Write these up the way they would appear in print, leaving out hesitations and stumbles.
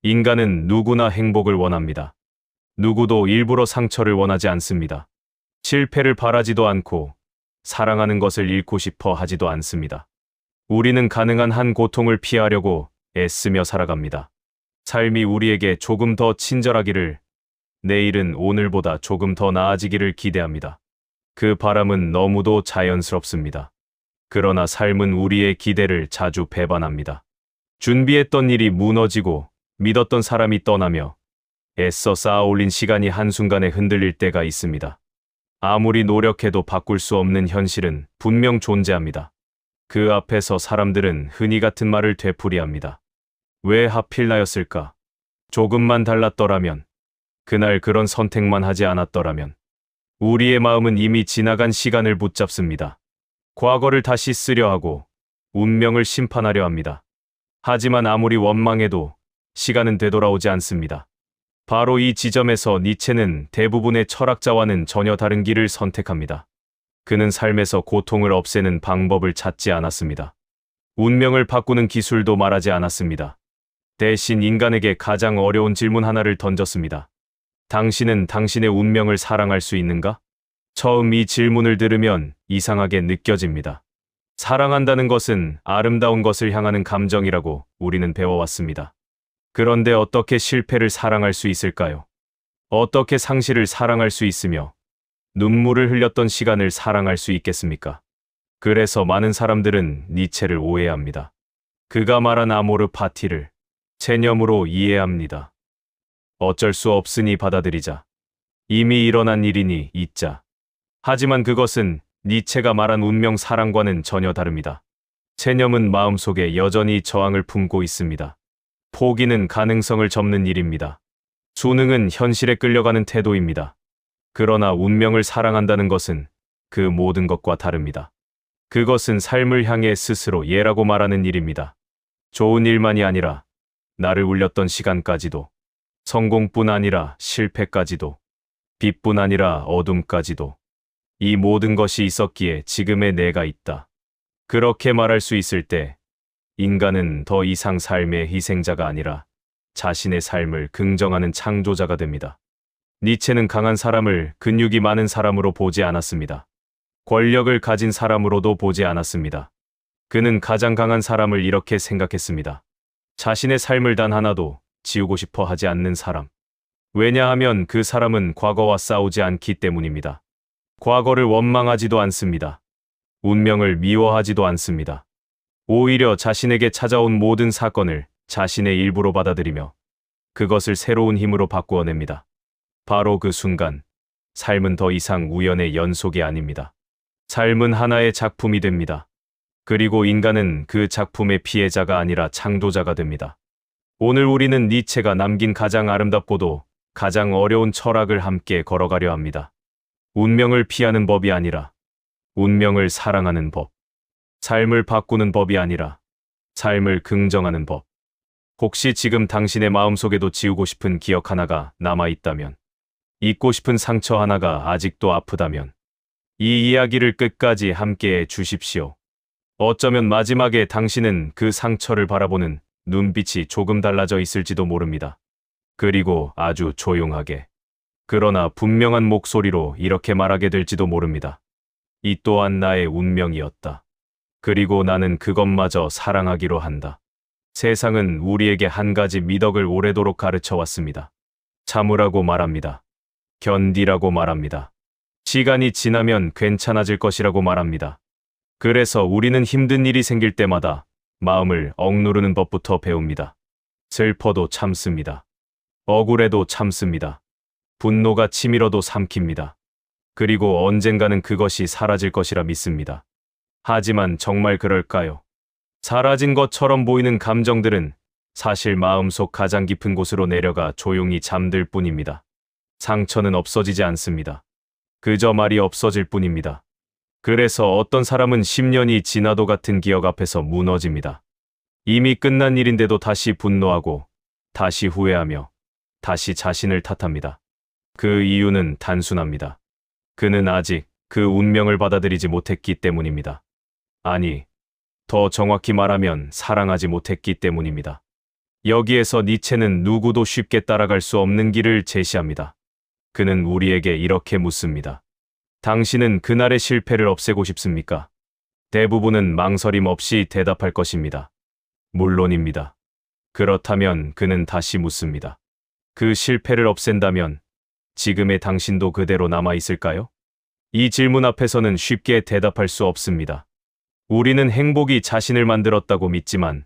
인간은 누구나 행복을 원합니다. 누구도 일부러 상처를 원하지 않습니다. 실패를 바라지도 않고 사랑하는 것을 잃고 싶어 하지도 않습니다. 우리는 가능한 한 고통을 피하려고 애쓰며 살아갑니다. 삶이 우리에게 조금 더 친절하기를, 내일은 오늘보다 조금 더 나아지기를 기대합니다. 그 바람은 너무도 자연스럽습니다. 그러나 삶은 우리의 기대를 자주 배반합니다. 준비했던 일이 무너지고 믿었던 사람이 떠나며 애써 쌓아올린 시간이 한순간에 흔들릴 때가 있습니다. 아무리 노력해도 바꿀 수 없는 현실은 분명 존재합니다. 그 앞에서 사람들은 흔히 같은 말을 되풀이합니다. 왜 하필 나였을까? 조금만 달랐더라면, 그날 그런 선택만 하지 않았더라면. 우리의 마음은 이미 지나간 시간을 붙잡습니다. 과거를 다시 쓰려 하고 운명을 심판하려 합니다. 하지만 아무리 원망해도 시간은 되돌아오지 않습니다. 바로 이 지점에서 니체는 대부분의 철학자와는 전혀 다른 길을 선택합니다. 그는 삶에서 고통을 없애는 방법을 찾지 않았습니다. 운명을 바꾸는 기술도 말하지 않았습니다. 대신 인간에게 가장 어려운 질문 하나를 던졌습니다. 당신은 당신의 운명을 사랑할 수 있는가? 처음 이 질문을 들으면 이상하게 느껴집니다. 사랑한다는 것은 아름다운 것을 향하는 감정이라고 우리는 배워왔습니다. 그런데 어떻게 실패를 사랑할 수 있을까요? 어떻게 상실을 사랑할 수 있으며 눈물을 흘렸던 시간을 사랑할 수 있겠습니까? 그래서 많은 사람들은 니체를 오해합니다. 그가 말한 아모르 파티를 체념으로 이해합니다. 어쩔 수 없으니 받아들이자. 이미 일어난 일이니 잊자. 하지만 그것은 니체가 말한 운명 사랑과는 전혀 다릅니다. 체념은 마음속에 여전히 저항을 품고 있습니다. 포기는 가능성을 접는 일입니다. 수능은 현실에 끌려가는 태도입니다. 그러나 운명을 사랑한다는 것은 그 모든 것과 다릅니다. 그것은 삶을 향해 스스로 예라고 말하는 일입니다. 좋은 일만이 아니라 나를 울렸던 시간까지도, 성공뿐 아니라 실패까지도, 빛뿐 아니라 어둠까지도, 이 모든 것이 있었기에 지금의 내가 있다. 그렇게 말할 수 있을 때 인간은 더 이상 삶의 희생자가 아니라 자신의 삶을 긍정하는 창조자가 됩니다. 니체는 강한 사람을 근육이 많은 사람으로 보지 않았습니다. 권력을 가진 사람으로도 보지 않았습니다. 그는 가장 강한 사람을 이렇게 생각했습니다. 자신의 삶을 단 하나도 지우고 싶어 하지 않는 사람. 왜냐하면 그 사람은 과거와 싸우지 않기 때문입니다. 과거를 원망하지도 않습니다. 운명을 미워하지도 않습니다. 오히려 자신에게 찾아온 모든 사건을 자신의 일부로 받아들이며 그것을 새로운 힘으로 바꾸어냅니다. 바로 그 순간, 삶은 더 이상 우연의 연속이 아닙니다. 삶은 하나의 작품이 됩니다. 그리고 인간은 그 작품의 피해자가 아니라 창조자가 됩니다. 오늘 우리는 니체가 남긴 가장 아름답고도 가장 어려운 철학을 함께 걸어가려 합니다. 운명을 피하는 법이 아니라 운명을 사랑하는 법. 삶을 바꾸는 법이 아니라 삶을 긍정하는 법. 혹시 지금 당신의 마음속에도 지우고 싶은 기억 하나가 남아있다면, 잊고 싶은 상처 하나가 아직도 아프다면, 이 이야기를 끝까지 함께해 주십시오. 어쩌면 마지막에 당신은 그 상처를 바라보는 눈빛이 조금 달라져 있을지도 모릅니다. 그리고 아주 조용하게, 그러나 분명한 목소리로 이렇게 말하게 될지도 모릅니다. 이 또한 나의 운명이었다. 그리고 나는 그것마저 사랑하기로 한다. 세상은 우리에게 한 가지 미덕을 오래도록 가르쳐 왔습니다. 참으라고 말합니다. 견디라고 말합니다. 시간이 지나면 괜찮아질 것이라고 말합니다. 그래서 우리는 힘든 일이 생길 때마다 마음을 억누르는 법부터 배웁니다. 슬퍼도 참습니다. 억울해도 참습니다. 분노가 치밀어도 삼킵니다. 그리고 언젠가는 그것이 사라질 것이라 믿습니다. 하지만 정말 그럴까요? 사라진 것처럼 보이는 감정들은 사실 마음속 가장 깊은 곳으로 내려가 조용히 잠들 뿐입니다. 상처는 없어지지 않습니다. 그저 말이 없어질 뿐입니다. 그래서 어떤 사람은 10년이 지나도 같은 기억 앞에서 무너집니다. 이미 끝난 일인데도 다시 분노하고, 다시 후회하며, 다시 자신을 탓합니다. 그 이유는 단순합니다. 그는 아직 그 운명을 받아들이지 못했기 때문입니다. 아니, 더 정확히 말하면 사랑하지 못했기 때문입니다. 여기에서 니체는 누구도 쉽게 따라갈 수 없는 길을 제시합니다. 그는 우리에게 이렇게 묻습니다. 당신은 그날의 실패를 없애고 싶습니까? 대부분은 망설임 없이 대답할 것입니다. 물론입니다. 그렇다면 그는 다시 묻습니다. 그 실패를 없앤다면 지금의 당신도 그대로 남아 있을까요? 이 질문 앞에서는 쉽게 대답할 수 없습니다. 우리는 행복이 자신을 만들었다고 믿지만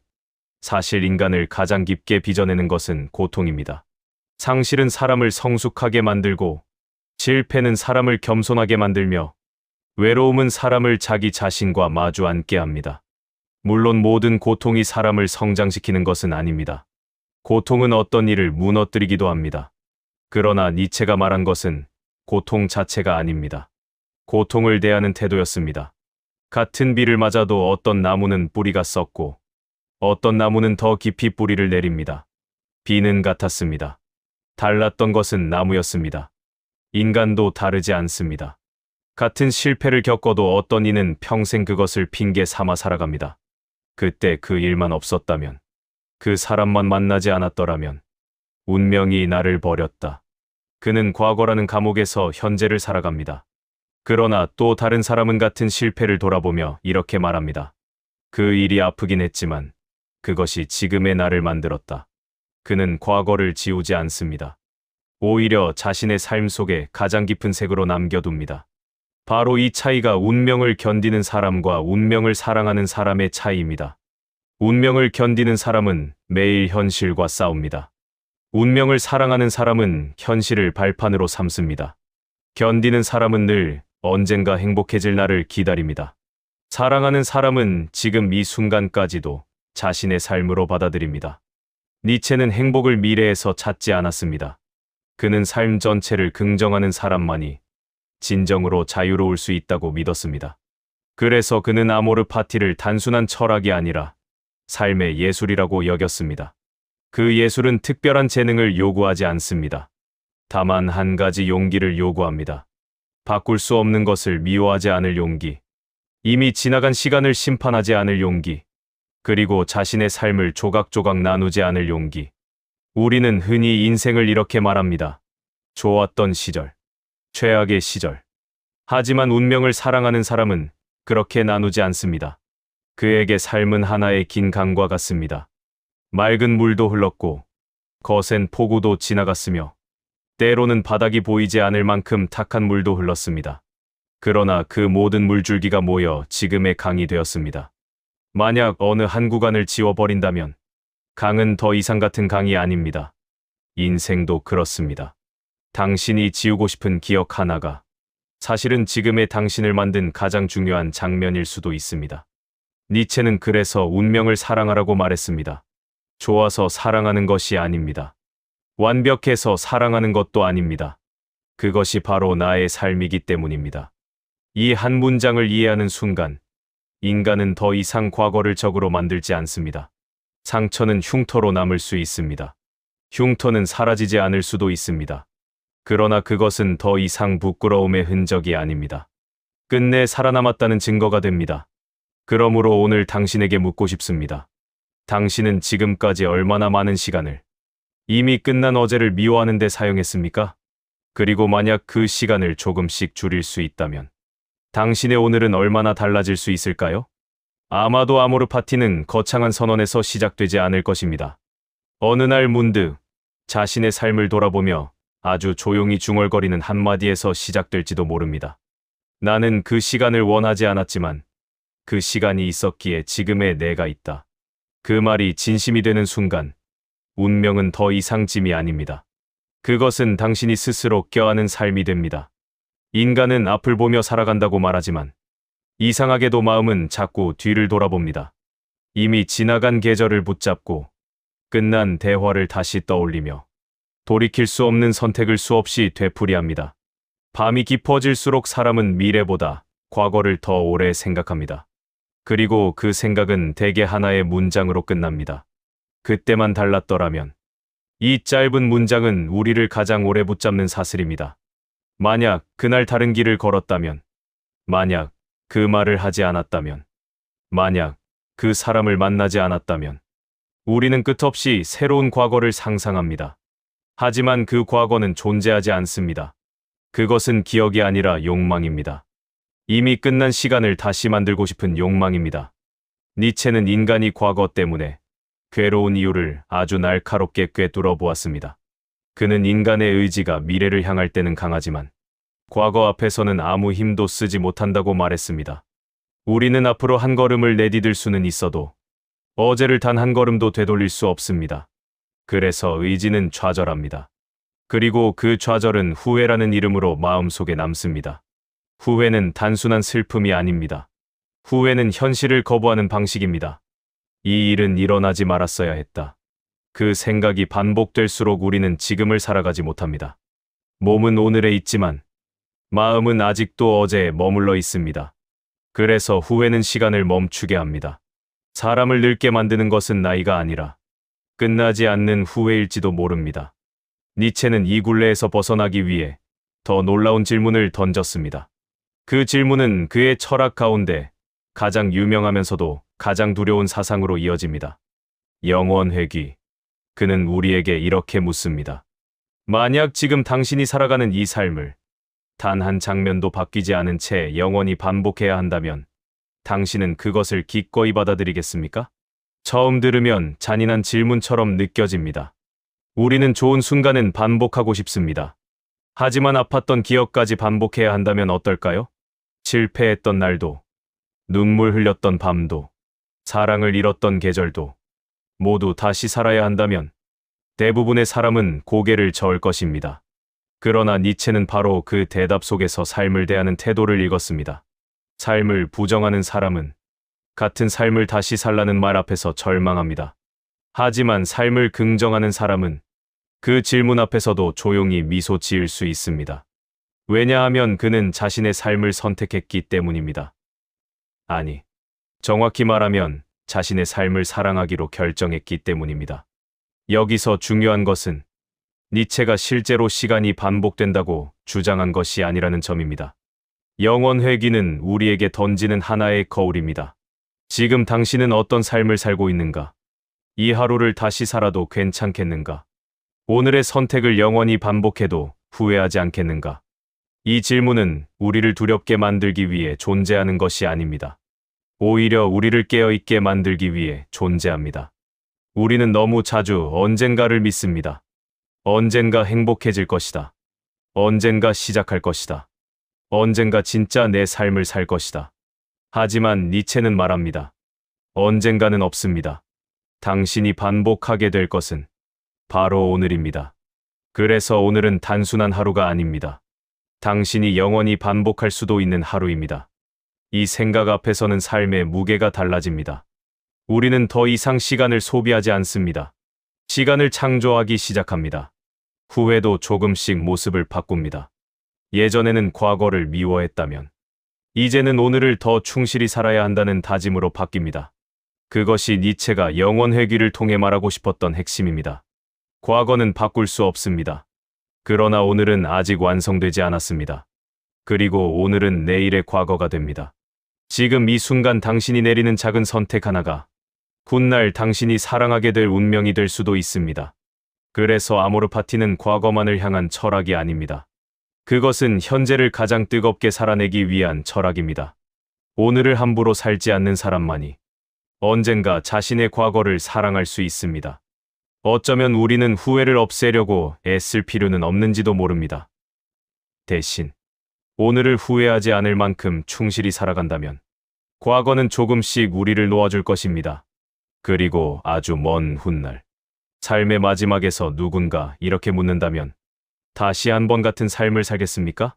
사실 인간을 가장 깊게 빚어내는 것은 고통입니다. 상실은 사람을 성숙하게 만들고 실패는 사람을 겸손하게 만들며 외로움은 사람을 자기 자신과 마주 앉게 합니다. 물론 모든 고통이 사람을 성장시키는 것은 아닙니다. 고통은 어떤 일을 무너뜨리기도 합니다. 그러나 니체가 말한 것은 고통 자체가 아닙니다. 고통을 대하는 태도였습니다. 같은 비를 맞아도 어떤 나무는 뿌리가 썩고 어떤 나무는 더 깊이 뿌리를 내립니다. 비는 같았습니다. 달랐던 것은 나무였습니다. 인간도 다르지 않습니다. 같은 실패를 겪어도 어떤 이는 평생 그것을 핑계 삼아 살아갑니다. 그때 그 일만 없었다면, 그 사람만 만나지 않았더라면, 운명이 나를 버렸다. 그는 과거라는 감옥에서 현재를 살아갑니다. 그러나 또 다른 사람은 같은 실패를 돌아보며 이렇게 말합니다. 그 일이 아프긴 했지만 그것이 지금의 나를 만들었다. 그는 과거를 지우지 않습니다. 오히려 자신의 삶 속에 가장 깊은 색으로 남겨둡니다. 바로 이 차이가 운명을 견디는 사람과 운명을 사랑하는 사람의 차이입니다. 운명을 견디는 사람은 매일 현실과 싸웁니다. 운명을 사랑하는 사람은 현실을 발판으로 삼습니다. 견디는 사람은 늘 언젠가 행복해질 날을 기다립니다. 사랑하는 사람은 지금 이 순간까지도 자신의 삶으로 받아들입니다. 니체는 행복을 미래에서 찾지 않았습니다. 그는 삶 전체를 긍정하는 사람만이 진정으로 자유로울 수 있다고 믿었습니다. 그래서 그는 아모르 파티를 단순한 철학이 아니라 삶의 예술이라고 여겼습니다. 그 예술은 특별한 재능을 요구하지 않습니다. 다만 한 가지 용기를 요구합니다. 바꿀 수 없는 것을 미워하지 않을 용기, 이미 지나간 시간을 심판하지 않을 용기, 그리고 자신의 삶을 조각조각 나누지 않을 용기. 우리는 흔히 인생을 이렇게 말합니다. 좋았던 시절, 최악의 시절. 하지만 운명을 사랑하는 사람은 그렇게 나누지 않습니다. 그에게 삶은 하나의 긴 강과 같습니다. 맑은 물도 흘렀고 거센 폭우도 지나갔으며 때로는 바닥이 보이지 않을 만큼 탁한 물도 흘렀습니다. 그러나 그 모든 물줄기가 모여 지금의 강이 되었습니다. 만약 어느 한 구간을 지워버린다면 강은 더 이상 같은 강이 아닙니다. 인생도 그렇습니다. 당신이 지우고 싶은 기억 하나가 사실은 지금의 당신을 만든 가장 중요한 장면일 수도 있습니다. 니체는 그래서 운명을 사랑하라고 말했습니다. 좋아서 사랑하는 것이 아닙니다. 완벽해서 사랑하는 것도 아닙니다. 그것이 바로 나의 삶이기 때문입니다. 이 한 문장을 이해하는 순간, 인간은 더 이상 과거를 적으로 만들지 않습니다. 상처는 흉터로 남을 수 있습니다. 흉터는 사라지지 않을 수도 있습니다. 그러나 그것은 더 이상 부끄러움의 흔적이 아닙니다. 끝내 살아남았다는 증거가 됩니다. 그러므로 오늘 당신에게 묻고 싶습니다. 당신은 지금까지 얼마나 많은 시간을 이미 끝난 어제를 미워하는 데 사용했습니까? 그리고 만약 그 시간을 조금씩 줄일 수 있다면 당신의 오늘은 얼마나 달라질 수 있을까요? 아마도 아모르 파티는 거창한 선언에서 시작되지 않을 것입니다. 어느 날 문득 자신의 삶을 돌아보며 아주 조용히 중얼거리는 한마디에서 시작될지도 모릅니다. 나는 그 시간을 원하지 않았지만 그 시간이 있었기에 지금의 내가 있다. 그 말이 진심이 되는 순간 운명은 더 이상 짐이 아닙니다. 그것은 당신이 스스로 껴안은 삶이 됩니다. 인간은 앞을 보며 살아간다고 말하지만 이상하게도 마음은 자꾸 뒤를 돌아봅니다. 이미 지나간 계절을 붙잡고 끝난 대화를 다시 떠올리며 돌이킬 수 없는 선택을 수없이 되풀이합니다. 밤이 깊어질수록 사람은 미래보다 과거를 더 오래 생각합니다. 그리고 그 생각은 대개 하나의 문장으로 끝납니다. 그때만 달랐더라면. 이 짧은 문장은 우리를 가장 오래 붙잡는 사슬입니다. 만약 그날 다른 길을 걸었다면, 만약 그 말을 하지 않았다면, 만약 그 사람을 만나지 않았다면, 우리는 끝없이 새로운 과거를 상상합니다. 하지만 그 과거는 존재하지 않습니다. 그것은 기억이 아니라 욕망입니다. 이미 끝난 시간을 다시 만들고 싶은 욕망입니다. 니체는 인간이 과거 때문에 괴로운 이유를 아주 날카롭게 꿰뚫어 보았습니다. 그는 인간의 의지가 미래를 향할 때는 강하지만 과거 앞에서는 아무 힘도 쓰지 못한다고 말했습니다. 우리는 앞으로 한 걸음을 내디딜 수는 있어도 어제를 단 한 걸음도 되돌릴 수 없습니다. 그래서 의지는 좌절합니다. 그리고 그 좌절은 후회라는 이름으로 마음속에 남습니다. 후회는 단순한 슬픔이 아닙니다. 후회는 현실을 거부하는 방식입니다. 이 일은 일어나지 말았어야 했다. 그 생각이 반복될수록 우리는 지금을 살아가지 못합니다. 몸은 오늘에 있지만 마음은 아직도 어제에 머물러 있습니다. 그래서 후회는 시간을 멈추게 합니다. 사람을 늙게 만드는 것은 나이가 아니라 끝나지 않는 후회일지도 모릅니다. 니체는 이 굴레에서 벗어나기 위해 더 놀라운 질문을 던졌습니다. 그 질문은 그의 철학 가운데 가장 유명하면서도 가장 두려운 사상으로 이어집니다. 영원 회귀. 그는 우리에게 이렇게 묻습니다. 만약 지금 당신이 살아가는 이 삶을 단 한 장면도 바뀌지 않은 채 영원히 반복해야 한다면 당신은 그것을 기꺼이 받아들이겠습니까? 처음 들으면 잔인한 질문처럼 느껴집니다. 우리는 좋은 순간은 반복하고 싶습니다. 하지만 아팠던 기억까지 반복해야 한다면 어떨까요? 실패했던 날도, 눈물 흘렸던 밤도, 사랑을 잃었던 계절도 모두 다시 살아야 한다면 대부분의 사람은 고개를 저을 것입니다. 그러나 니체는 바로 그 대답 속에서 삶을 대하는 태도를 읽었습니다. 삶을 부정하는 사람은 같은 삶을 다시 살라는 말 앞에서 절망합니다. 하지만 삶을 긍정하는 사람은 그 질문 앞에서도 조용히 미소 지을 수 있습니다. 왜냐하면 그는 자신의 삶을 선택했기 때문입니다. 아니, 정확히 말하면 자신의 삶을 사랑하기로 결정했기 때문입니다. 여기서 중요한 것은 니체가 실제로 시간이 반복된다고 주장한 것이 아니라는 점입니다. 영원 회귀는 우리에게 던지는 하나의 거울입니다. 지금 당신은 어떤 삶을 살고 있는가? 이 하루를 다시 살아도 괜찮겠는가? 오늘의 선택을 영원히 반복해도 후회하지 않겠는가? 이 질문은 우리를 두렵게 만들기 위해 존재하는 것이 아닙니다. 오히려 우리를 깨어있게 만들기 위해 존재합니다. 우리는 너무 자주 언젠가를 믿습니다. 언젠가 행복해질 것이다. 언젠가 시작할 것이다. 언젠가 진짜 내 삶을 살 것이다. 하지만 니체는 말합니다. 언젠가는 없습니다. 당신이 반복하게 될 것은 바로 오늘입니다. 그래서 오늘은 단순한 하루가 아닙니다. 당신이 영원히 반복할 수도 있는 하루입니다. 이 생각 앞에서는 삶의 무게가 달라집니다. 우리는 더 이상 시간을 소비하지 않습니다. 시간을 창조하기 시작합니다. 후회도 조금씩 모습을 바꿉니다. 예전에는 과거를 미워했다면 이제는 오늘을 더 충실히 살아야 한다는 다짐으로 바뀝니다. 그것이 니체가 영원 회귀를 통해 말하고 싶었던 핵심입니다. 과거는 바꿀 수 없습니다. 그러나 오늘은 아직 완성되지 않았습니다. 그리고 오늘은 내일의 과거가 됩니다. 지금 이 순간 당신이 내리는 작은 선택 하나가 훗날 당신이 사랑하게 될 운명이 될 수도 있습니다. 그래서 아모르 파티는 과거만을 향한 철학이 아닙니다. 그것은 현재를 가장 뜨겁게 살아내기 위한 철학입니다. 오늘을 함부로 살지 않는 사람만이 언젠가 자신의 과거를 사랑할 수 있습니다. 어쩌면 우리는 후회를 없애려고 애쓸 필요는 없는지도 모릅니다. 대신 오늘을 후회하지 않을 만큼 충실히 살아간다면 과거는 조금씩 우리를 놓아줄 것입니다. 그리고 아주 먼 훗날 삶의 마지막에서 누군가 이렇게 묻는다면 다시 한 번 같은 삶을 살겠습니까?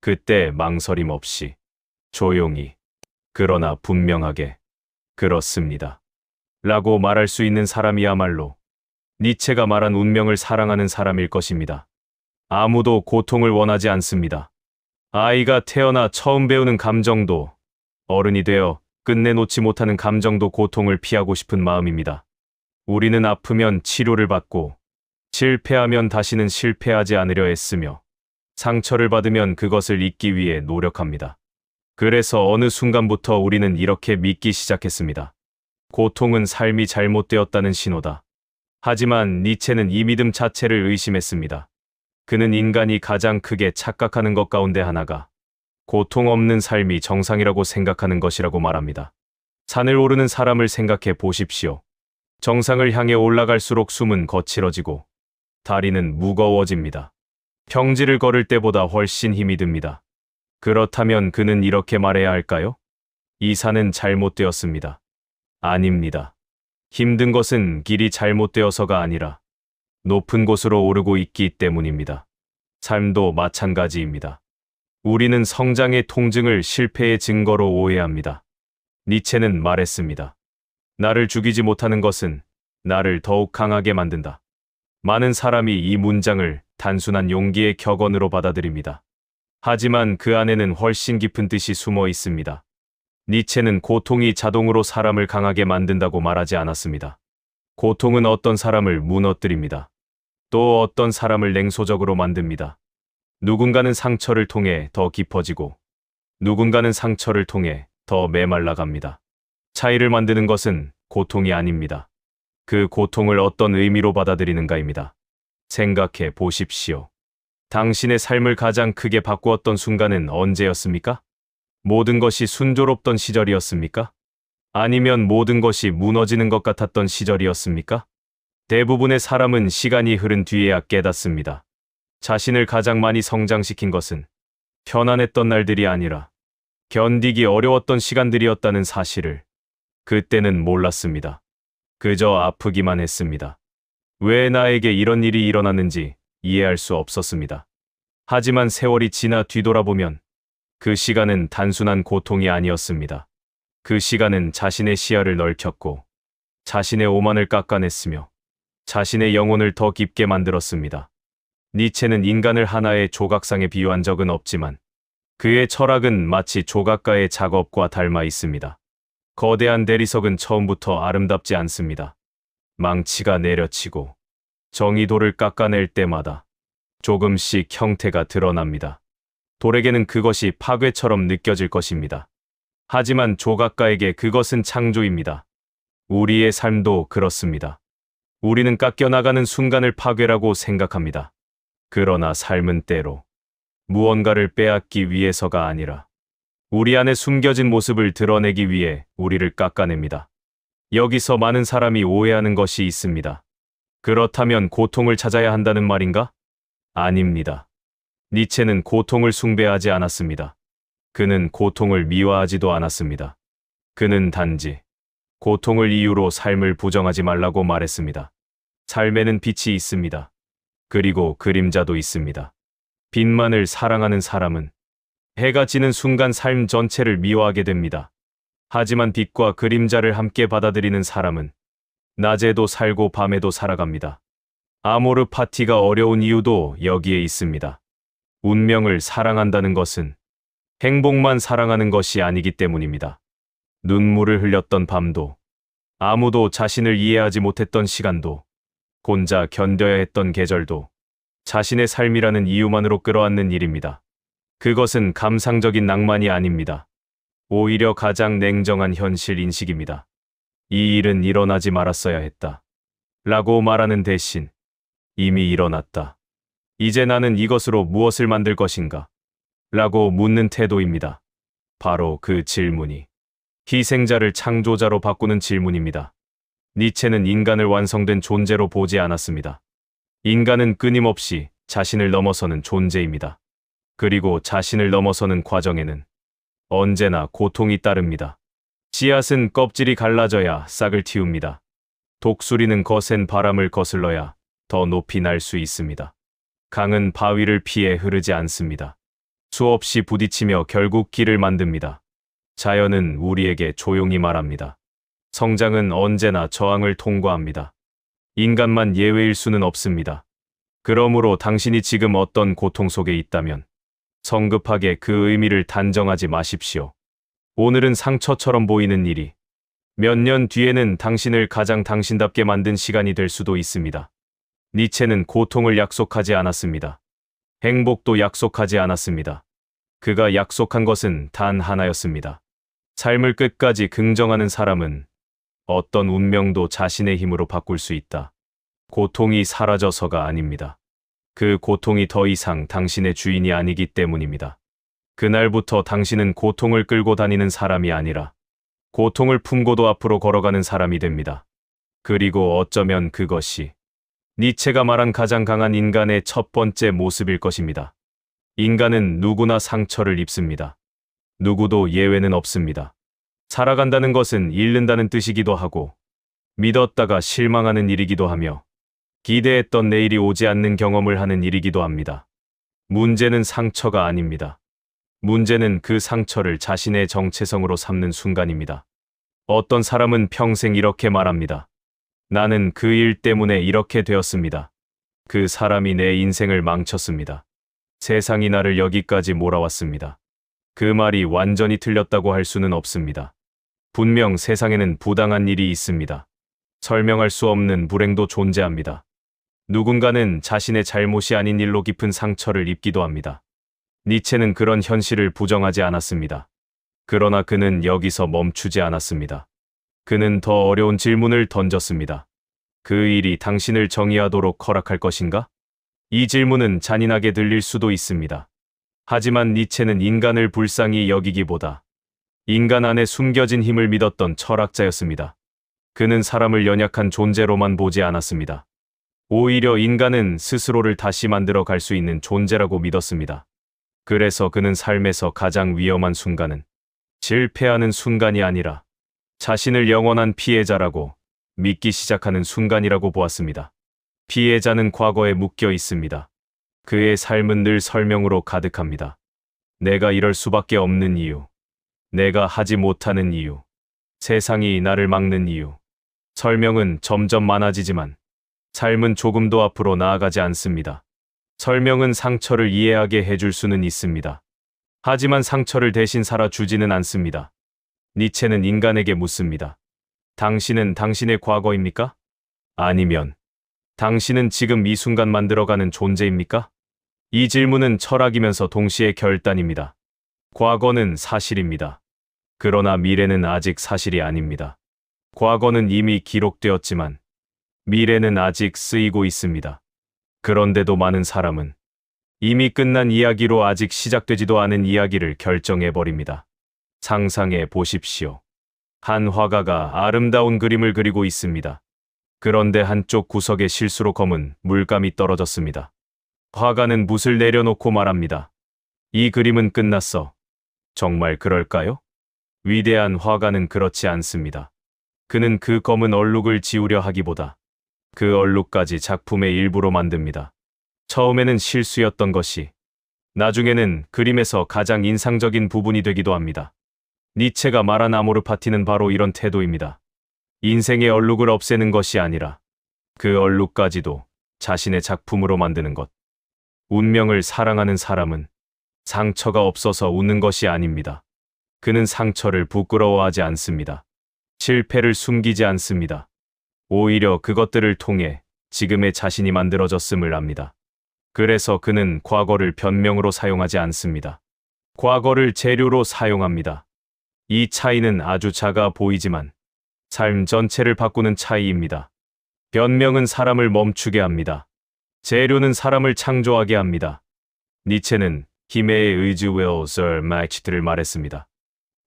그때 망설임 없이 조용히 그러나 분명하게 그렇습니다. 라고 말할 수 있는 사람이야말로 니체가 말한 운명을 사랑하는 사람일 것입니다. 아무도 고통을 원하지 않습니다. 아이가 태어나 처음 배우는 감정도 어른이 되어 끝내 놓지 못하는 감정도 고통을 피하고 싶은 마음입니다. 우리는 아프면 치료를 받고 실패하면 다시는 실패하지 않으려 애쓰며 상처를 받으면 그것을 잊기 위해 노력합니다. 그래서 어느 순간부터 우리는 이렇게 믿기 시작했습니다. 고통은 삶이 잘못되었다는 신호다. 하지만 니체는 이 믿음 자체를 의심했습니다. 그는 인간이 가장 크게 착각하는 것 가운데 하나가 고통 없는 삶이 정상이라고 생각하는 것이라고 말합니다. 산을 오르는 사람을 생각해 보십시오. 정상을 향해 올라갈수록 숨은 거칠어지고 다리는 무거워집니다. 평지를 걸을 때보다 훨씬 힘이 듭니다. 그렇다면 그는 이렇게 말해야 할까요? 이 산은 잘못되었습니다. 아닙니다. 힘든 것은 길이 잘못되어서가 아니라 높은 곳으로 오르고 있기 때문입니다. 삶도 마찬가지입니다. 우리는 성장의 통증을 실패의 증거로 오해합니다. 니체는 말했습니다. 나를 죽이지 못하는 것은 나를 더욱 강하게 만든다. 많은 사람이 이 문장을 단순한 용기의 격언으로 받아들입니다. 하지만 그 안에는 훨씬 깊은 뜻이 숨어 있습니다. 니체는 고통이 자동으로 사람을 강하게 만든다고 말하지 않았습니다. 고통은 어떤 사람을 무너뜨립니다. 또 어떤 사람을 냉소적으로 만듭니다. 누군가는 상처를 통해 더 깊어지고 누군가는 상처를 통해 더 메말라갑니다. 차이를 만드는 것은 고통이 아닙니다. 그 고통을 어떤 의미로 받아들이는가입니다. 생각해 보십시오. 당신의 삶을 가장 크게 바꾸었던 순간은 언제였습니까? 모든 것이 순조롭던 시절이었습니까? 아니면 모든 것이 무너지는 것 같았던 시절이었습니까? 대부분의 사람은 시간이 흐른 뒤에야 깨닫습니다. 자신을 가장 많이 성장시킨 것은 편안했던 날들이 아니라 견디기 어려웠던 시간들이었다는 사실을 그때는 몰랐습니다. 그저 아프기만 했습니다. 왜 나에게 이런 일이 일어났는지 이해할 수 없었습니다. 하지만 세월이 지나 뒤돌아보면 그 시간은 단순한 고통이 아니었습니다. 그 시간은 자신의 시야를 넓혔고 자신의 오만을 깎아냈으며 자신의 영혼을 더 깊게 만들었습니다. 니체는 인간을 하나의 조각상에 비유한 적은 없지만 그의 철학은 마치 조각가의 작업과 닮아 있습니다. 거대한 대리석은 처음부터 아름답지 않습니다. 망치가 내려치고 정의돌을 깎아낼 때마다 조금씩 형태가 드러납니다. 돌에게는 그것이 파괴처럼 느껴질 것입니다. 하지만 조각가에게 그것은 창조입니다. 우리의 삶도 그렇습니다. 우리는 깎여나가는 순간을 파괴라고 생각합니다. 그러나 삶은 때로 무언가를 빼앗기 위해서가 아니라 우리 안에 숨겨진 모습을 드러내기 위해 우리를 깎아냅니다. 여기서 많은 사람이 오해하는 것이 있습니다. 그렇다면 고통을 찾아야 한다는 말인가? 아닙니다. 니체는 고통을 숭배하지 않았습니다. 그는 고통을 미화하지도 않았습니다. 그는 단지 고통을 이유로 삶을 부정하지 말라고 말했습니다. 삶에는 빛이 있습니다. 그리고 그림자도 있습니다. 빛만을 사랑하는 사람은 해가 지는 순간 삶 전체를 미워하게 됩니다. 하지만 빛과 그림자를 함께 받아들이는 사람은 낮에도 살고 밤에도 살아갑니다. 아모르 파티가 어려운 이유도 여기에 있습니다. 운명을 사랑한다는 것은 행복만 사랑하는 것이 아니기 때문입니다. 눈물을 흘렸던 밤도, 아무도 자신을 이해하지 못했던 시간도, 혼자 견뎌야 했던 계절도 자신의 삶이라는 이유만으로 끌어안는 일입니다. 그것은 감상적인 낭만이 아닙니다. 오히려 가장 냉정한 현실 인식입니다. 이 일은 일어나지 말았어야 했다. 라고 말하는 대신 이미 일어났다. 이제 나는 이것으로 무엇을 만들 것인가? 라고 묻는 태도입니다. 바로 그 질문이 희생자를 창조자로 바꾸는 질문입니다. 니체는 인간을 완성된 존재로 보지 않았습니다. 인간은 끊임없이 자신을 넘어서는 존재입니다. 그리고 자신을 넘어서는 과정에는 언제나 고통이 따릅니다. 씨앗은 껍질이 갈라져야 싹을 틔웁니다. 독수리는 거센 바람을 거슬러야 더 높이 날 수 있습니다. 강은 바위를 피해 흐르지 않습니다. 수없이 부딪히며 결국 길을 만듭니다. 자연은 우리에게 조용히 말합니다. 성장은 언제나 저항을 통과합니다. 인간만 예외일 수는 없습니다. 그러므로 당신이 지금 어떤 고통 속에 있다면 성급하게 그 의미를 단정하지 마십시오. 오늘은 상처처럼 보이는 일이 몇 년 뒤에는 당신을 가장 당신답게 만든 시간이 될 수도 있습니다. 니체는 고통을 약속하지 않았습니다. 행복도 약속하지 않았습니다. 그가 약속한 것은 단 하나였습니다. 삶을 끝까지 긍정하는 사람은 어떤 운명도 자신의 힘으로 바꿀 수 있다. 고통이 사라져서가 아닙니다. 그 고통이 더 이상 당신의 주인이 아니기 때문입니다. 그날부터 당신은 고통을 끌고 다니는 사람이 아니라 고통을 품고도 앞으로 걸어가는 사람이 됩니다. 그리고 어쩌면 그것이 니체가 말한 가장 강한 인간의 첫 번째 모습일 것입니다. 인간은 누구나 상처를 입습니다. 누구도 예외는 없습니다. 살아간다는 것은 잃는다는 뜻이기도 하고 믿었다가 실망하는 일이기도 하며 기대했던 내일이 오지 않는 경험을 하는 일이기도 합니다. 문제는 상처가 아닙니다. 문제는 그 상처를 자신의 정체성으로 삼는 순간입니다. 어떤 사람은 평생 이렇게 말합니다. 나는 그 일 때문에 이렇게 되었습니다. 그 사람이 내 인생을 망쳤습니다. 세상이 나를 여기까지 몰아왔습니다. 그 말이 완전히 틀렸다고 할 수는 없습니다. 분명 세상에는 부당한 일이 있습니다. 설명할 수 없는 불행도 존재합니다. 누군가는 자신의 잘못이 아닌 일로 깊은 상처를 입기도 합니다. 니체는 그런 현실을 부정하지 않았습니다. 그러나 그는 여기서 멈추지 않았습니다. 그는 더 어려운 질문을 던졌습니다. 그 일이 당신을 정의하도록 허락할 것인가? 이 질문은 잔인하게 들릴 수도 있습니다. 하지만 니체는 인간을 불쌍히 여기기보다 인간 안에 숨겨진 힘을 믿었던 철학자였습니다. 그는 사람을 연약한 존재로만 보지 않았습니다. 오히려 인간은 스스로를 다시 만들어 갈 수 있는 존재라고 믿었습니다. 그래서 그는 삶에서 가장 위험한 순간은 실패하는 순간이 아니라 자신을 영원한 피해자라고 믿기 시작하는 순간이라고 보았습니다. 피해자는 과거에 묶여 있습니다. 그의 삶은 늘 설명으로 가득합니다. 내가 이럴 수밖에 없는 이유, 내가 하지 못하는 이유, 세상이 나를 막는 이유. 설명은 점점 많아지지만 삶은 조금도 앞으로 나아가지 않습니다. 설명은 상처를 이해하게 해줄 수는 있습니다. 하지만 상처를 대신 살아주지는 않습니다. 니체는 인간에게 묻습니다. 당신은 당신의 과거입니까? 아니면 당신은 지금 이 순간 만들어가는 존재입니까? 이 질문은 철학이면서 동시에 결단입니다. 과거는 사실입니다. 그러나 미래는 아직 사실이 아닙니다. 과거는 이미 기록되었지만 미래는 아직 쓰이고 있습니다. 그런데도 많은 사람은 이미 끝난 이야기로 아직 시작되지도 않은 이야기를 결정해버립니다. 상상해 보십시오. 한 화가가 아름다운 그림을 그리고 있습니다. 그런데 한쪽 구석에 실수로 검은 물감이 떨어졌습니다. 화가는 붓을 내려놓고 말합니다. 이 그림은 끝났어. 정말 그럴까요? 위대한 화가는 그렇지 않습니다. 그는 그 검은 얼룩을 지우려 하기보다 그 얼룩까지 작품의 일부로 만듭니다. 처음에는 실수였던 것이 나중에는 그림에서 가장 인상적인 부분이 되기도 합니다. 니체가 말한 아모르 파티는 바로 이런 태도입니다. 인생의 얼룩을 없애는 것이 아니라 그 얼룩까지도 자신의 작품으로 만드는 것. 운명을 사랑하는 사람은 상처가 없어서 웃는 것이 아닙니다. 그는 상처를 부끄러워하지 않습니다. 실패를 숨기지 않습니다. 오히려 그것들을 통해 지금의 자신이 만들어졌음을 압니다. 그래서 그는 과거를 변명으로 사용하지 않습니다. 과거를 재료로 사용합니다. 이 차이는 아주 작아 보이지만 삶 전체를 바꾸는 차이입니다. 변명은 사람을 멈추게 합니다. 재료는 사람을 창조하게 합니다. 니체는 힘의 의지웨어설 마이치트를 말했습니다.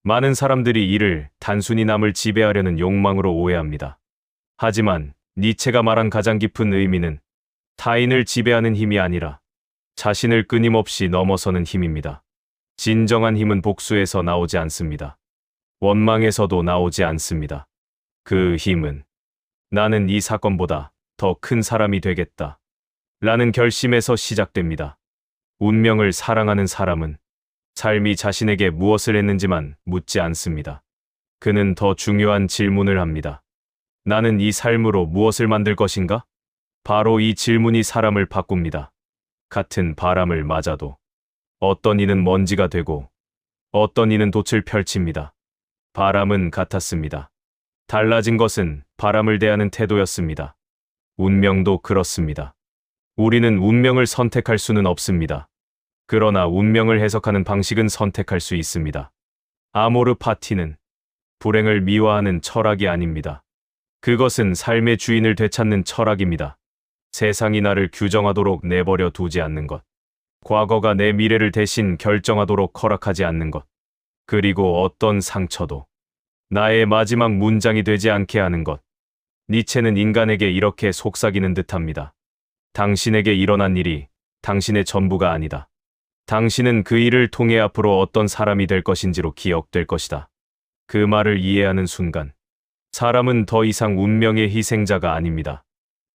많은 사람들이 이를 단순히 남을 지배하려는 욕망으로 오해합니다. 하지만 니체가 말한 가장 깊은 의미는 타인을 지배하는 힘이 아니라 자신을 끊임없이 넘어서는 힘입니다. 진정한 힘은 복수에서 나오지 않습니다. 원망에서도 나오지 않습니다. 그 힘은 나는 이 사건보다 더 큰 사람이 되겠다 라는 결심에서 시작됩니다. 운명을 사랑하는 사람은 삶이 자신에게 무엇을 했는지만 묻지 않습니다. 그는 더 중요한 질문을 합니다. 나는 이 삶으로 무엇을 만들 것인가? 바로 이 질문이 사람을 바꿉니다. 같은 바람을 맞아도 어떤 이는 먼지가 되고 어떤 이는 돛을 펼칩니다. 바람은 같았습니다. 달라진 것은 바람을 대하는 태도였습니다. 운명도 그렇습니다. 우리는 운명을 선택할 수는 없습니다. 그러나 운명을 해석하는 방식은 선택할 수 있습니다. 아모르 파티는 불행을 미화하는 철학이 아닙니다. 그것은 삶의 주인을 되찾는 철학입니다. 세상이 나를 규정하도록 내버려 두지 않는 것. 과거가 내 미래를 대신 결정하도록 허락하지 않는 것. 그리고 어떤 상처도 나의 마지막 문장이 되지 않게 하는 것. 니체는 인간에게 이렇게 속삭이는 듯합니다. 당신에게 일어난 일이 당신의 전부가 아니다. 당신은 그 일을 통해 앞으로 어떤 사람이 될 것인지로 기억될 것이다. 그 말을 이해하는 순간, 사람은 더 이상 운명의 희생자가 아닙니다.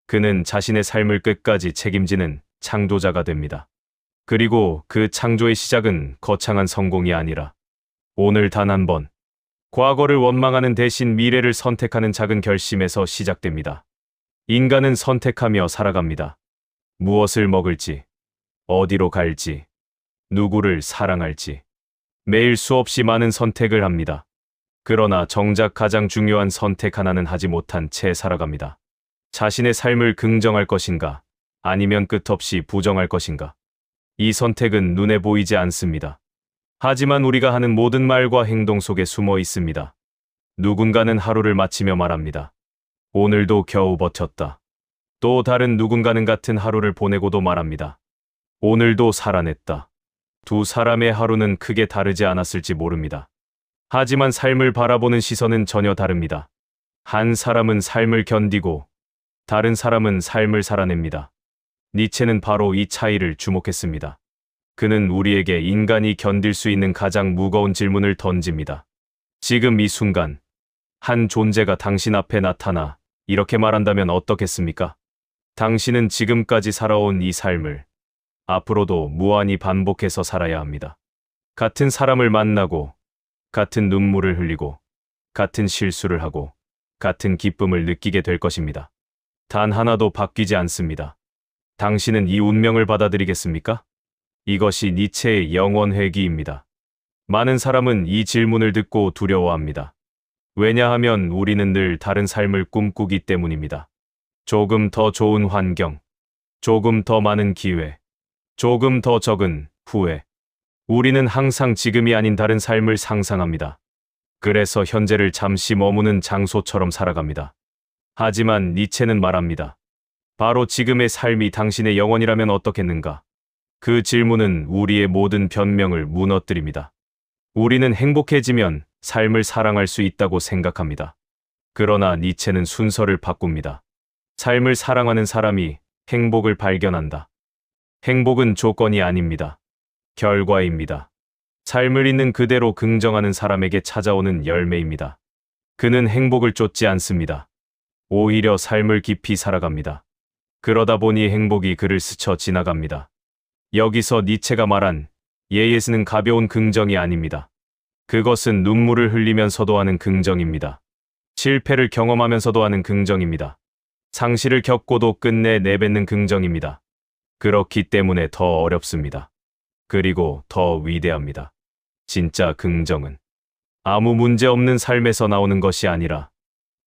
그는 자신의 삶을 끝까지 책임지는 창조자가 됩니다. 그리고 그 창조의 시작은 거창한 성공이 아니라 오늘 단 한 번, 과거를 원망하는 대신 미래를 선택하는 작은 결심에서 시작됩니다. 인간은 선택하며 살아갑니다. 무엇을 먹을지, 어디로 갈지, 누구를 사랑할지. 매일 수없이 많은 선택을 합니다. 그러나 정작 가장 중요한 선택 하나는 하지 못한 채 살아갑니다. 자신의 삶을 긍정할 것인가, 아니면 끝없이 부정할 것인가. 이 선택은 눈에 보이지 않습니다. 하지만 우리가 하는 모든 말과 행동 속에 숨어 있습니다. 누군가는 하루를 마치며 말합니다. 오늘도 겨우 버텼다. 또 다른 누군가는 같은 하루를 보내고도 말합니다. 오늘도 살아냈다. 두 사람의 하루는 크게 다르지 않았을지 모릅니다. 하지만 삶을 바라보는 시선은 전혀 다릅니다. 한 사람은 삶을 견디고 다른 사람은 삶을 살아냅니다. 니체는 바로 이 차이를 주목했습니다. 그는 우리에게 인간이 견딜 수 있는 가장 무거운 질문을 던집니다. 지금 이 순간, 한 존재가 당신 앞에 나타나 이렇게 말한다면 어떻겠습니까? 당신은 지금까지 살아온 이 삶을 앞으로도 무한히 반복해서 살아야 합니다. 같은 사람을 만나고, 같은 눈물을 흘리고, 같은 실수를 하고, 같은 기쁨을 느끼게 될 것입니다. 단 하나도 바뀌지 않습니다. 당신은 이 운명을 받아들이겠습니까? 이것이 니체의 영원 회귀입니다. 많은 사람은 이 질문을 듣고 두려워합니다. 왜냐하면 우리는 늘 다른 삶을 꿈꾸기 때문입니다. 조금 더 좋은 환경, 조금 더 많은 기회, 조금 더 적은 후회. 우리는 항상 지금이 아닌 다른 삶을 상상합니다. 그래서 현재를 잠시 머무는 장소처럼 살아갑니다. 하지만 니체는 말합니다. 바로 지금의 삶이 당신의 영혼이라면 어떻겠는가? 그 질문은 우리의 모든 변명을 무너뜨립니다. 우리는 행복해지면 삶을 사랑할 수 있다고 생각합니다. 그러나 니체는 순서를 바꿉니다. 삶을 사랑하는 사람이 행복을 발견한다. 행복은 조건이 아닙니다. 결과입니다. 삶을 있는 그대로 긍정하는 사람에게 찾아오는 열매입니다. 그는 행복을 쫓지 않습니다. 오히려 삶을 깊이 살아갑니다. 그러다 보니 행복이 그를 스쳐 지나갑니다. 여기서 니체가 말한 예예스는 가벼운 긍정이 아닙니다. 그것은 눈물을 흘리면서도 하는 긍정입니다. 실패를 경험하면서도 하는 긍정입니다. 상실을 겪고도 끝내 내뱉는 긍정입니다. 그렇기 때문에 더 어렵습니다. 그리고 더 위대합니다. 진짜 긍정은 아무 문제 없는 삶에서 나오는 것이 아니라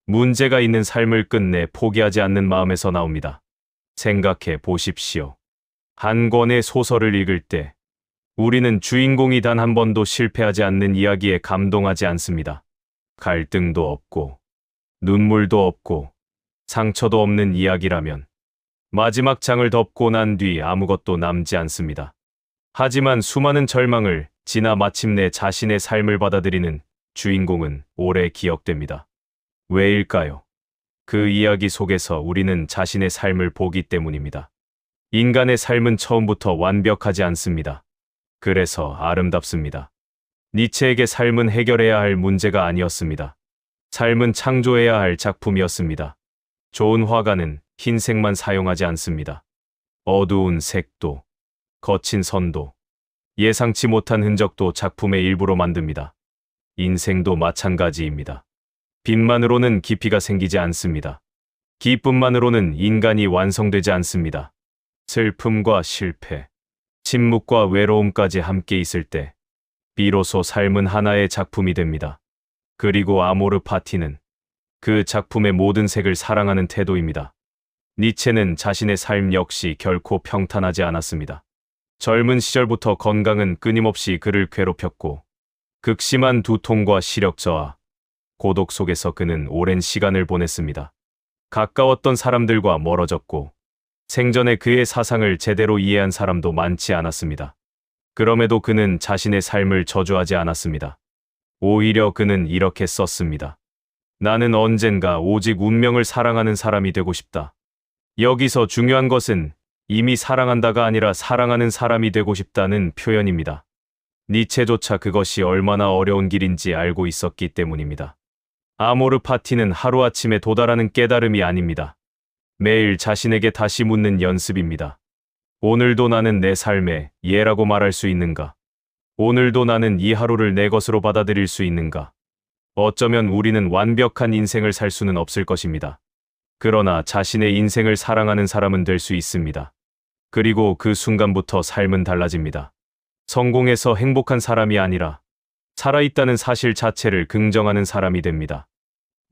문제가 있는 삶을 끝내 포기하지 않는 마음에서 나옵니다. 생각해 보십시오. 한 권의 소설을 읽을 때 우리는 주인공이 단 한 번도 실패하지 않는 이야기에 감동하지 않습니다. 갈등도 없고 눈물도 없고 상처도 없는 이야기라면 마지막 장을 덮고 난 뒤 아무것도 남지 않습니다. 하지만 수많은 절망을 지나 마침내 자신의 삶을 받아들이는 주인공은 오래 기억됩니다. 왜일까요? 그 이야기 속에서 우리는 자신의 삶을 보기 때문입니다. 인간의 삶은 처음부터 완벽하지 않습니다. 그래서 아름답습니다. 니체에게 삶은 해결해야 할 문제가 아니었습니다. 삶은 창조해야 할 작품이었습니다. 좋은 화가는 흰색만 사용하지 않습니다. 어두운 색도, 거친 선도, 예상치 못한 흔적도 작품의 일부로 만듭니다. 인생도 마찬가지입니다. 빛만으로는 깊이가 생기지 않습니다. 기쁨만으로는 인간이 완성되지 않습니다. 슬픔과 실패, 침묵과 외로움까지 함께 있을 때 비로소 삶은 하나의 작품이 됩니다. 그리고 아모르 파티는 그 작품의 모든 색을 사랑하는 태도입니다. 니체는 자신의 삶 역시 결코 평탄하지 않았습니다. 젊은 시절부터 건강은 끊임없이 그를 괴롭혔고 극심한 두통과 시력 저하, 고독 속에서 그는 오랜 시간을 보냈습니다. 가까웠던 사람들과 멀어졌고 생전에 그의 사상을 제대로 이해한 사람도 많지 않았습니다. 그럼에도 그는 자신의 삶을 저주하지 않았습니다. 오히려 그는 이렇게 썼습니다. 나는 언젠가 오직 운명을 사랑하는 사람이 되고 싶다. 여기서 중요한 것은 이미 사랑한다가 아니라 사랑하는 사람이 되고 싶다는 표현입니다. 니체조차 그것이 얼마나 어려운 길인지 알고 있었기 때문입니다. 아모르 파티는 하루아침에 도달하는 깨달음이 아닙니다. 매일 자신에게 다시 묻는 연습입니다. 오늘도 나는 내 삶의 예라고 말할 수 있는가? 오늘도 나는 이 하루를 내 것으로 받아들일 수 있는가? 어쩌면 우리는 완벽한 인생을 살 수는 없을 것입니다. 그러나 자신의 인생을 사랑하는 사람은 될 수 있습니다. 그리고 그 순간부터 삶은 달라집니다. 성공해서 행복한 사람이 아니라 살아있다는 사실 자체를 긍정하는 사람이 됩니다.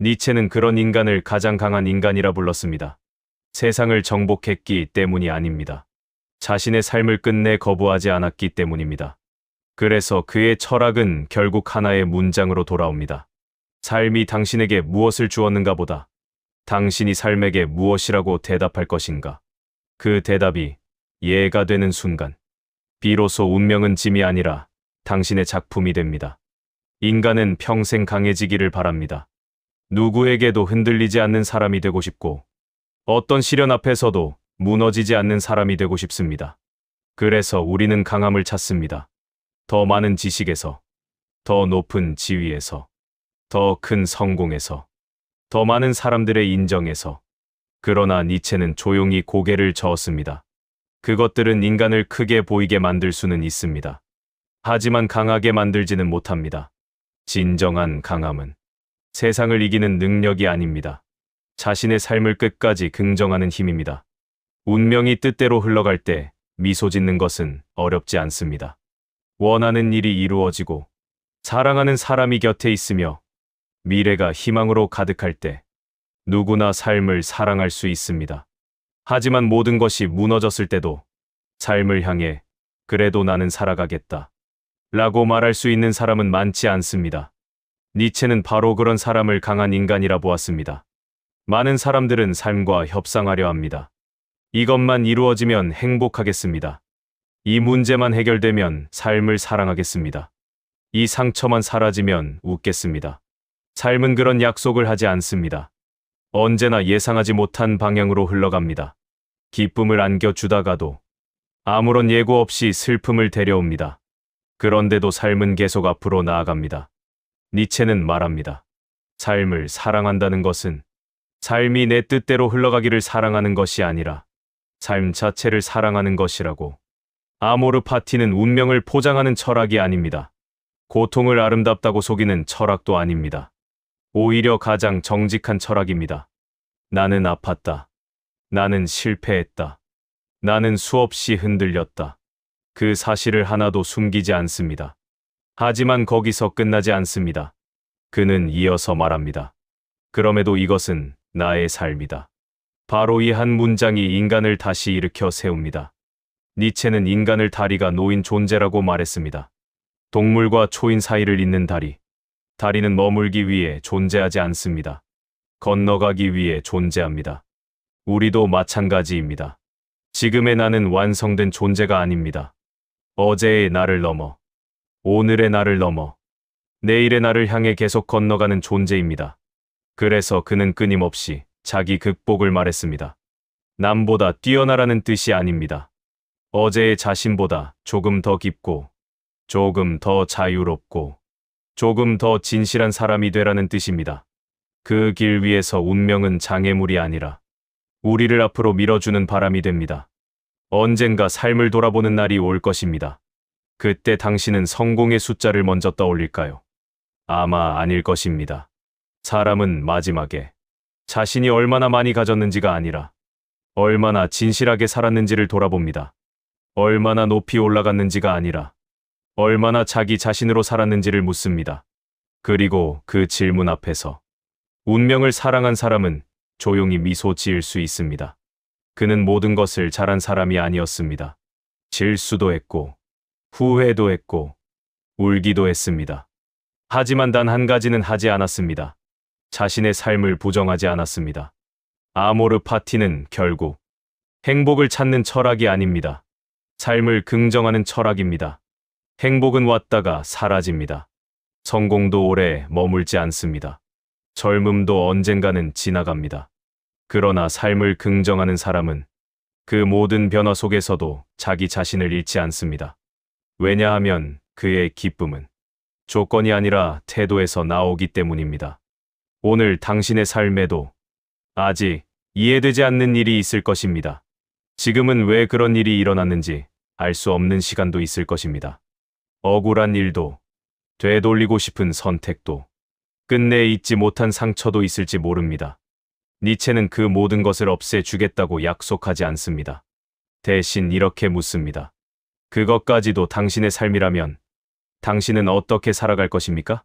니체는 그런 인간을 가장 강한 인간이라 불렀습니다. 세상을 정복했기 때문이 아닙니다. 자신의 삶을 끝내 거부하지 않았기 때문입니다. 그래서 그의 철학은 결국 하나의 문장으로 돌아옵니다. 삶이 당신에게 무엇을 주었는가 보다 당신이 삶에게 무엇이라고 대답할 것인가. 그 대답이 예가 되는 순간 비로소 운명은 짐이 아니라 당신의 작품이 됩니다. 인간은 평생 강해지기를 바랍니다. 누구에게도 흔들리지 않는 사람이 되고 싶고 어떤 시련 앞에서도 무너지지 않는 사람이 되고 싶습니다. 그래서 우리는 강함을 찾습니다. 더 많은 지식에서, 더 높은 지위에서, 더 큰 성공에서, 더 많은 사람들의 인정에서. 그러나 니체는 조용히 고개를 저었습니다. 그것들은 인간을 크게 보이게 만들 수는 있습니다. 하지만 강하게 만들지는 못합니다. 진정한 강함은 세상을 이기는 능력이 아닙니다. 자신의 삶을 끝까지 긍정하는 힘입니다. 운명이 뜻대로 흘러갈 때 미소 짓는 것은 어렵지 않습니다. 원하는 일이 이루어지고 사랑하는 사람이 곁에 있으며 미래가 희망으로 가득할 때 누구나 삶을 사랑할 수 있습니다. 하지만 모든 것이 무너졌을 때도 삶을 향해 그래도 나는 살아가겠다 라고 말할 수 있는 사람은 많지 않습니다. 니체는 바로 그런 사람을 강한 인간이라 보았습니다. 많은 사람들은 삶과 협상하려 합니다. 이것만 이루어지면 행복하겠습니다. 이 문제만 해결되면 삶을 사랑하겠습니다. 이 상처만 사라지면 웃겠습니다. 삶은 그런 약속을 하지 않습니다. 언제나 예상하지 못한 방향으로 흘러갑니다. 기쁨을 안겨주다가도 아무런 예고 없이 슬픔을 데려옵니다. 그런데도 삶은 계속 앞으로 나아갑니다. 니체는 말합니다. 삶을 사랑한다는 것은 삶이 내 뜻대로 흘러가기를 사랑하는 것이 아니라 삶 자체를 사랑하는 것이라고. 아모르 파티는 운명을 포장하는 철학이 아닙니다. 고통을 아름답다고 속이는 철학도 아닙니다. 오히려 가장 정직한 철학입니다. 나는 아팠다. 나는 실패했다. 나는 수없이 흔들렸다. 그 사실을 하나도 숨기지 않습니다. 하지만 거기서 끝나지 않습니다. 그는 이어서 말합니다. 그럼에도 이것은 나의 삶이다. 바로 이 한 문장이 인간을 다시 일으켜 세웁니다. 니체는 인간을 다리가 놓인 존재라고 말했습니다. 동물과 초인 사이를 잇는 다리. 다리는 머물기 위해 존재하지 않습니다. 건너가기 위해 존재합니다. 우리도 마찬가지입니다. 지금의 나는 완성된 존재가 아닙니다. 어제의 나를 넘어, 오늘의 나를 넘어, 내일의 나를 향해 계속 건너가는 존재입니다. 그래서 그는 끊임없이 자기 극복을 말했습니다. 남보다 뛰어나라는 뜻이 아닙니다. 어제의 자신보다 조금 더 깊고, 조금 더 자유롭고, 조금 더 진실한 사람이 되라는 뜻입니다. 그 길 위에서 운명은 장애물이 아니라 우리를 앞으로 밀어주는 바람이 됩니다. 언젠가 삶을 돌아보는 날이 올 것입니다. 그때 당신은 성공의 숫자를 먼저 떠올릴까요? 아마 아닐 것입니다. 사람은 마지막에 자신이 얼마나 많이 가졌는지가 아니라 얼마나 진실하게 살았는지를 돌아봅니다. 얼마나 높이 올라갔는지가 아니라 얼마나 자기 자신으로 살았는지를 묻습니다. 그리고 그 질문 앞에서 운명을 사랑한 사람은 조용히 미소 지을 수 있습니다. 그는 모든 것을 잘한 사람이 아니었습니다. 실수도 했고, 후회도 했고, 울기도 했습니다. 하지만 단 한 가지는 하지 않았습니다. 자신의 삶을 부정하지 않았습니다. 아모르 파티는 결국 행복을 찾는 철학이 아닙니다. 삶을 긍정하는 철학입니다. 행복은 왔다가 사라집니다. 성공도 오래 머물지 않습니다. 젊음도 언젠가는 지나갑니다. 그러나 삶을 긍정하는 사람은 그 모든 변화 속에서도 자기 자신을 잃지 않습니다. 왜냐하면 그의 기쁨은 조건이 아니라 태도에서 나오기 때문입니다. 오늘 당신의 삶에도 아직 이해되지 않는 일이 있을 것입니다. 지금은 왜 그런 일이 일어났는지 알 수 없는 시간도 있을 것입니다. 억울한 일도, 되돌리고 싶은 선택도, 끝내 잊지 못한 상처도 있을지 모릅니다. 니체는 그 모든 것을 없애주겠다고 약속하지 않습니다. 대신 이렇게 묻습니다. 그것까지도 당신의 삶이라면 당신은 어떻게 살아갈 것입니까?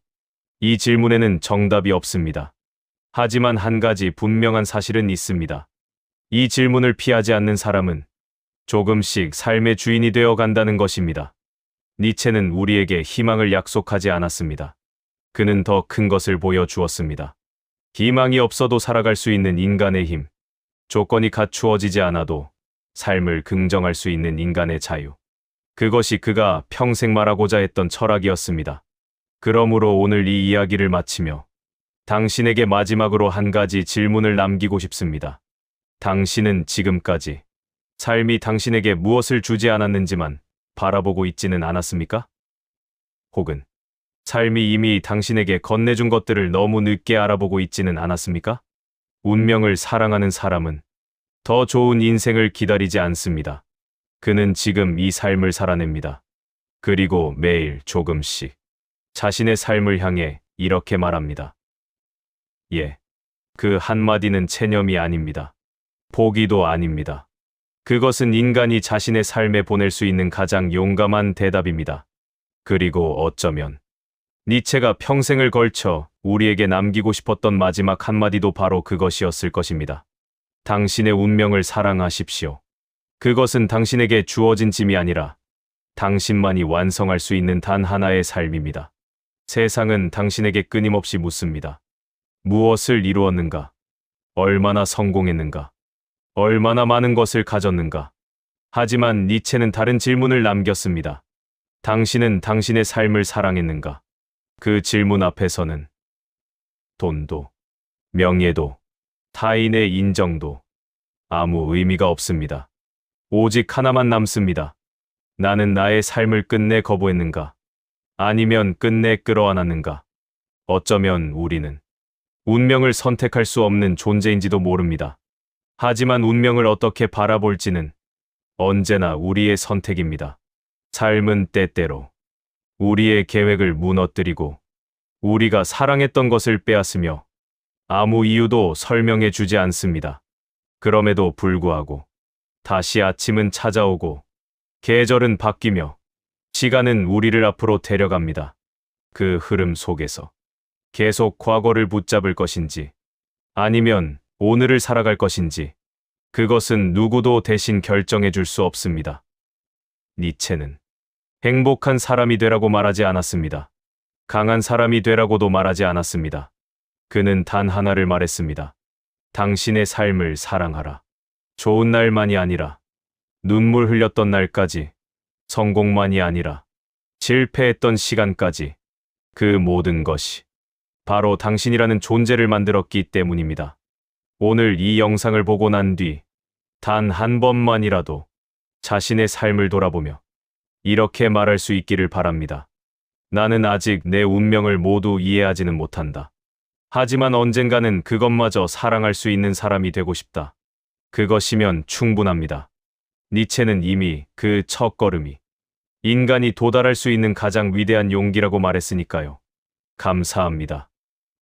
이 질문에는 정답이 없습니다. 하지만 한 가지 분명한 사실은 있습니다. 이 질문을 피하지 않는 사람은 조금씩 삶의 주인이 되어 간다는 것입니다. 니체는 우리에게 희망을 약속하지 않았습니다. 그는 더 큰 것을 보여주었습니다. 희망이 없어도 살아갈 수 있는 인간의 힘, 조건이 갖추어지지 않아도 삶을 긍정할 수 있는 인간의 자유. 그것이 그가 평생 말하고자 했던 철학이었습니다. 그러므로 오늘 이 이야기를 마치며 당신에게 마지막으로 한 가지 질문을 남기고 싶습니다. 당신은 지금까지 삶이 당신에게 무엇을 주지 않았는지만 바라보고 있지는 않았습니까? 혹은 삶이 이미 당신에게 건네준 것들을 너무 늦게 알아보고 있지는 않았습니까? 운명을 사랑하는 사람은 더 좋은 인생을 기다리지 않습니다. 그는 지금 이 삶을 살아냅니다. 그리고 매일 조금씩 자신의 삶을 향해 이렇게 말합니다. 예. 그 한마디는 체념이 아닙니다. 포기도 아닙니다. 그것은 인간이 자신의 삶에 보낼 수 있는 가장 용감한 대답입니다. 그리고 어쩌면 니체가 평생을 걸쳐 우리에게 남기고 싶었던 마지막 한마디도 바로 그것이었을 것입니다. 당신의 운명을 사랑하십시오. 그것은 당신에게 주어진 짐이 아니라 당신만이 완성할 수 있는 단 하나의 삶입니다. 세상은 당신에게 끊임없이 묻습니다. 무엇을 이루었는가? 얼마나 성공했는가? 얼마나 많은 것을 가졌는가? 하지만 니체는 다른 질문을 남겼습니다. 당신은 당신의 삶을 사랑했는가? 그 질문 앞에서는 돈도, 명예도, 타인의 인정도 아무 의미가 없습니다. 오직 하나만 남습니다. 나는 나의 삶을 끝내 거부했는가? 아니면 끝내 끌어안았는가? 어쩌면 우리는 운명을 선택할 수 없는 존재인지도 모릅니다. 하지만 운명을 어떻게 바라볼지는 언제나 우리의 선택입니다. 삶은 때때로 우리의 계획을 무너뜨리고 우리가 사랑했던 것을 빼앗으며 아무 이유도 설명해 주지 않습니다. 그럼에도 불구하고 다시 아침은 찾아오고 계절은 바뀌며 시간은 우리를 앞으로 데려갑니다. 그 흐름 속에서 계속 과거를 붙잡을 것인지 아니면 오늘을 살아갈 것인지 그것은 누구도 대신 결정해 줄 수 없습니다. 니체는 행복한 사람이 되라고 말하지 않았습니다. 강한 사람이 되라고도 말하지 않았습니다. 그는 단 하나를 말했습니다. 당신의 삶을 사랑하라. 좋은 날만이 아니라 눈물 흘렸던 날까지, 성공만이 아니라 실패했던 시간까지 그 모든 것이 바로 당신이라는 존재를 만들었기 때문입니다. 오늘 이 영상을 보고 난 뒤 단 한 번만이라도 자신의 삶을 돌아보며 이렇게 말할 수 있기를 바랍니다. 나는 아직 내 운명을 모두 이해하지는 못한다. 하지만 언젠가는 그것마저 사랑할 수 있는 사람이 되고 싶다. 그것이면 충분합니다. 니체는 이미 그 첫걸음이 인간이 도달할 수 있는 가장 위대한 용기라고 말했으니까요. 감사합니다.